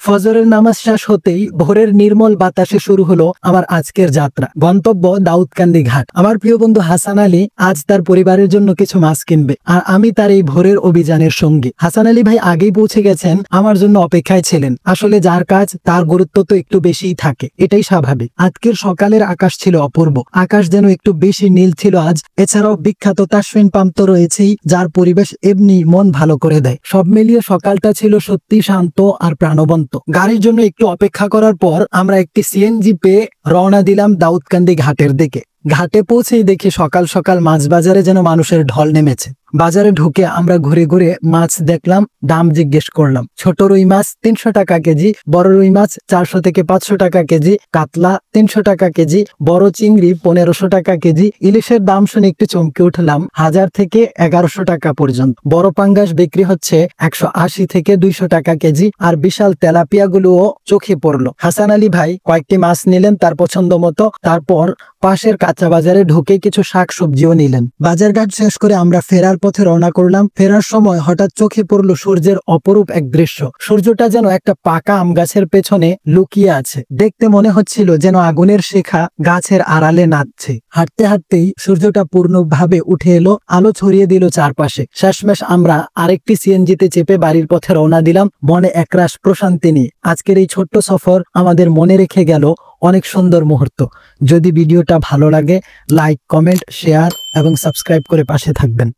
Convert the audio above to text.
ফজরের নামাজ শেষ হতেই ভোরের নির্মল বাতাসে শুরু হলো আমার আজকের যাত্রা। গন্তব্য দাউদকান্দি ঘাট। আমার প্রিয় বন্ধু হাসান আলী আজ তার পরিবারের জন্য কিছু মাছ কিনবে, আর আমি তার এই ভোরের অভিযানের সঙ্গী। হাসান আলী ভাই আগেই পৌঁছে গেছেন, আমার জন্য অপেক্ষায় ছিলেন। আসলে যার কাজ তার গুরুত্ব তো একটু বেশিই থাকে, এটাই স্বাভাবিক। আজকের সকালের আকাশ ছিল অপূর্ব, আকাশ যেন একটু বেশি নীল ছিল আজ। এছাড়াও বিখ্যাত তাসফিন পাম্প তো রয়েছেই, যার পরিবেশ এমনি মন ভালো করে দেয়। সব মিলিয়ে সকালটা ছিল সত্যি শান্ত আর প্রাণবন্ত। গাড়ির জন্য একটু অপেক্ষা করার পর আমরা একটি সিএনজি পেয়ে রওনা দিলাম দাউদকান্দি ঘাটের দিকে। ঘাটে পৌঁছেই দেখি সকাল সকাল মাছ বাজারে যেন মানুষের ঢল নেমেছে। বাজারে ঢুকে আমরা ঘুরে ঘুরে মাছ দেখলাম, দাম জিজ্ঞেস করলাম। ছোট রুই মাছ 300 টাকা কেজি, বড় রুই মাছ 400 থেকে 500 টাকা কেজি, কাতলা 300 টাকা কেজি, বড় চিংড়ি 1500 টাকা কেজি। ইলিশের দাম শুনে একটু চমকে উঠলাম, 1000 থেকে 1100 টাকা পর্যন্ত। বড় পাঙ্গাস বিক্রি হচ্ছে 180 থেকে 200 টাকা কেজি, আর বিশাল তেলাপিয়া গুলোও চোখে পড়লো। হাসান আলী ভাই কয়েকটি মাছ নিলেন তার পছন্দ মতো, তারপর পাশের কাঁচা বাজারে ঢুকে কিছু শাক সবজিও নিলেন। বাজারঘাট শেষ করে আমরা ফেরার পথে রওনা করলাম। ফেরার সময় হঠাৎ চোখে পড়লো সূর্যের অপরূপ এক দৃশ্য। সূর্যটা যেন একটা পাকা আম গাছের পেছনে লুকিয়ে আছে। দেখতে মনে হচ্ছিল যেন আগুনের শিখা গাছের আড়ালে নাচছে। হাঁটতে হাঁটতেই সূর্যটা পূর্ণভাবে উঠে এলো, আলো ছড়িয়ে দিল চারপাশে। শেষমেশ আমরা আরেকটি সিএনজিতে চেপে বাড়ির পথে রওনা দিলাম, মনে একরাশ প্রশান্তি নিয়ে। আজকের এই ছোট্ট সফর আমাদের মনে রেখে গেল অনেক সুন্দর মুহূর্ত। যদি ভিডিওটা ভালো লাগে লাইক, কমেন্ট, শেয়ার এবং সাবস্ক্রাইব করে পাশে থাকবেন।